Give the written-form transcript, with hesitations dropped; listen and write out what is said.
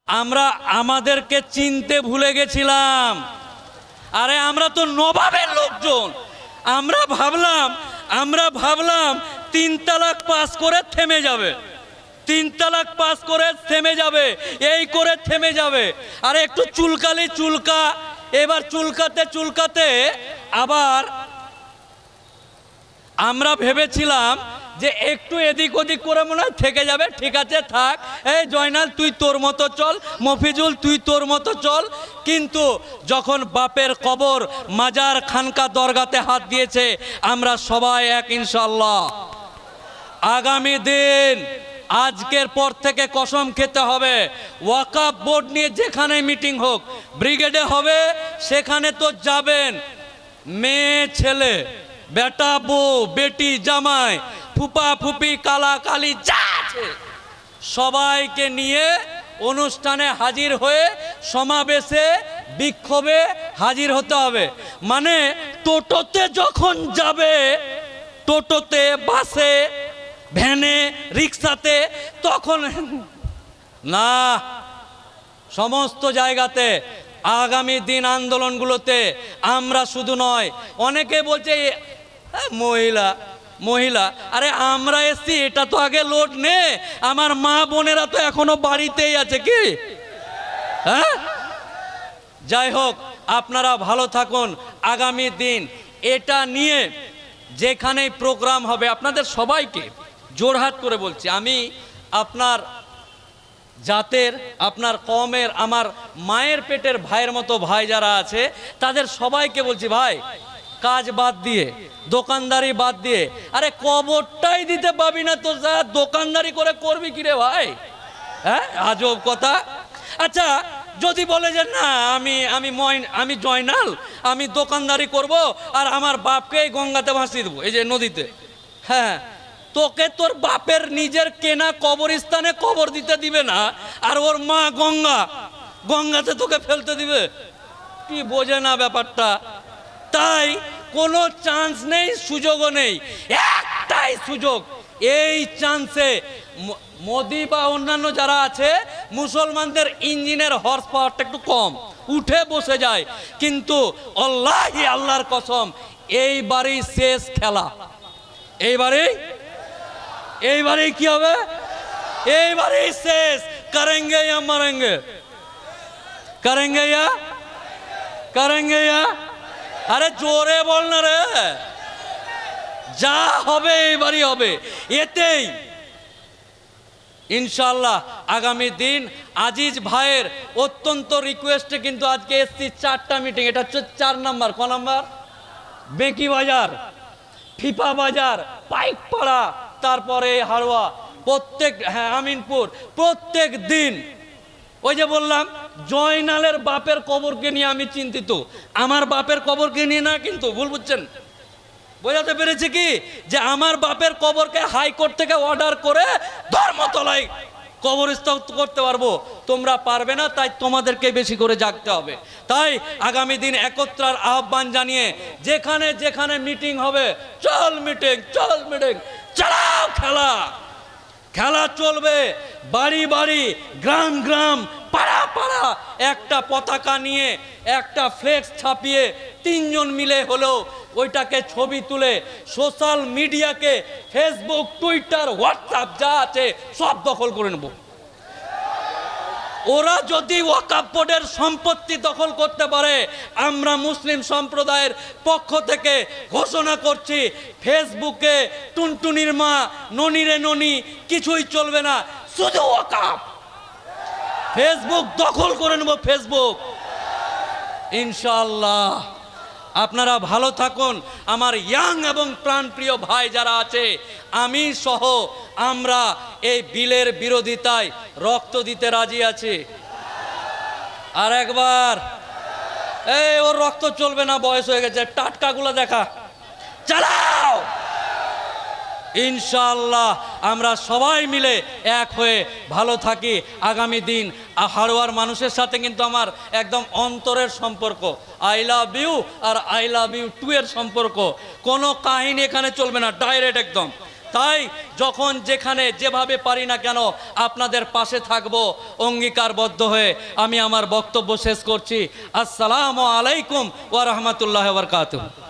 আমরা আমাদেরকে চিনতে ভুলে গেছিলাম। আরে আমরা তো নবাবের লোকজন। আমরা ভাবলাম 3 তালাক পাস করে থেমে যাবে, 3 তালাক পাস করে থেমে যাবে, এই করে থেমে যাবে। আরে একটু চুলকা, এবার চুলকাতে আবার আমরা ভেবেছিলাম যে একটু এদিক ওদিক করে মনে হয় থেকে যাবে, ঠিক আছে থাক, এই জয়নাল তুই তোর মতো চল, মফিজুল তুই তোর মতো চল। কিন্তু যখন বাপের কবর, মাজার, খানকা, দরগাতে হাত দিয়েছে, আমরা সবাই এক ইনশাআল্লাহ। আগামী দিন আজকের পর থেকে কসম খেতে হবে, ওয়াকফ বোর্ড নিয়ে যেখানে মিটিং হোক, ব্রিগেডে হবে, সেখানে তো যাবেন। মেয়ে ছেলে, বেটা বউ, বেটি জামাই, ফুপা ফুপি, কালা কালি যা আছে সবাইকে নিয়ে অনুষ্ঠানে হাজির হয়ে সমাবেশে, বিক্ষোভে হাজির হতে হবে। মানে টোটোতে যখন যাবে, টোটোতে, বাসে, ভ্যানে, রিক্সাতে, তখন না, সমস্ত জায়গাতে আগামী দিন আন্দোলনগুলোতে আমরা শুধু নয়, অনেকে বলছে মহিলা, আরে আমরা এসছি, এটা তো আগে লোড নে, আমার মা বোনেরা তো এখনো বাড়িতেই আছে কি, হ্যাঁ? যাই হোক, আপনারা ভালো থাকুন। আগামী দিন এটা নিয়ে যেখানেই প্রোগ্রাম হবে, আপনাদের সবাইকে জোরহাট করে বলছি, আমি আপনার জাতের, আপনার কওমের, আমার মায়ের পেটের ভাইয়ের মতো ভাই যারা আছে, তাদের সবাইকে বলছি, ভাই কাজ বাদ দিয়ে, দোকানদারি বাদ দিয়ে, আরে কবরটাই দিতে পাবি না তো যা দোকানদারি করে করবি কি রে ভাই, হ্যাঁ? আজব কথা। আচ্ছা, যদি বলে যে না আমি জয়নাল, আমি দোকানদারি করব আর আমার বাপকে গঙ্গাতে ভাসিয়ে দেবো, এই যে নদীতে, হ্যাঁ, তোকে তোর বাপের নিজের কেনা কবরস্থানে কবর দিতে দিবে না, আর ওর মা গঙ্গাতে তোকে ফেলতে দিবে, কি বোঝে না ব্যাপারটা। তাই কোনো চান্স নেই, সুযোগও নেই, একটাই সুযোগ, এই চান্সে মোদি বা অন্যান্য যারা আছে, মুসলমানদের ইঞ্জিনের হর্স পাওয়ারটা একটু কম, উঠে বসে যায়, কিন্তু আল্লাহর কসম, এইবারই শেষ খেলা, এইবারেই কি হবে, এইবারেই শেষ, করেঙ্গে ইয়া মরেঙ্গে, করেঙ্গে ইয়া, আরে জোরে বল না রে, যা হবে এইবারই হবে। এতেই ইনশাআল্লাহ আগামী দিন আজিজ ভাইয়ের অত্যন্ত রিকোয়েস্টে কিন্তু আজকে এসছি 4টা মিটিং, এটা হচ্ছে 4 নাম্বার, ক নাম্বার, বেকি বাজার, ফিফা বাজার, পাইকপাড়া, তারপরে হারোয়া, প্রত্যেক, হ্যাঁ আমিনপুর, প্রত্যেক দিন। ওই যে বললাম, জয়নালের বাপের কবরকে নিয়ে আমি চিন্তিত, আমার বাপের কবরকে নিয়ে না, কিন্তু ভুল বুঝছেন, বোঝাতে পেরেছি কি, যে আমার বাপের কবরকে হাইকোর্ট থেকে অর্ডার করে ধর্মতলায় কবরস্থ করতে পারবো, তোমরা পারবে না, তাই তোমাদেরকে বেশি করে জাগতে হবে। তাই আগামী দিন একত্রার আহ্বান জানিয়ে যেখানে যেখানে মিটিং হবে, চল মিটিং, চালাও খেলা চলবে, বাড়ি বাড়ি, গ্রাম গ্রাম, পাড়া পাড়া, একটা পতাকা নিয়ে, একটা ফ্লেক্স ছাপিয়ে 3 জন মিলে হলেও ওইটাকে ছবি তুলে সোশ্যাল মিডিয়াকে, ফেসবুক, টুইটার, হোয়াটসঅ্যাপ যা আছে সব দখল করে নেব। ওরা যদি ওয়াকফ বোর্ডের সম্পত্তি দখল করতে পারে, আমরা মুসলিম সম্প্রদায়ের পক্ষ থেকে ঘোষণা করছি, ফেসবুকে টুনটুনির মা, ননিরে ননি কিছুই চলবে না, শুধু ওয়াকফ, ফেসবুক দখল করে নেব, ফেসবুক ইনশাআল্লাহ। আপনারা ভালো থাকুন। আমার ইয়াং এবং প্রাণপ্রিয় ভাই যারা আছে, আমি সহ আমরা এই বিলের বিরোধিতায় রক্ত দিতে রাজি আছি। আর একবার, এই ওর রক্ত চলবে না, বয়স হয়ে গেছে, টাটকাগুলো দেখা, চালাও ইনশাআল্লাহ। আমরা সবাই মিলে এক হয়ে ভালো থাকি। আগামী দিন হারোয়ার মানুষের সাথে কিন্তু আমার একদম অন্তরের সম্পর্ক, আই লাভ ইউ আর আই লাভ ইউ টু এর সম্পর্ক, কোনো কাহিনী এখানে চলবে না, ডাইরেক্ট একদম। তাই যখন যেখানে যেভাবে পারি না কেন আপনাদের পাশে থাকবো অঙ্গীকারবদ্ধ হয়ে আমি আমার বক্তব্য শেষ করছি। আসসালামু আলাইকুম ওয়া রাহমাতুল্লাহি ওয়া বারাকাতুহু।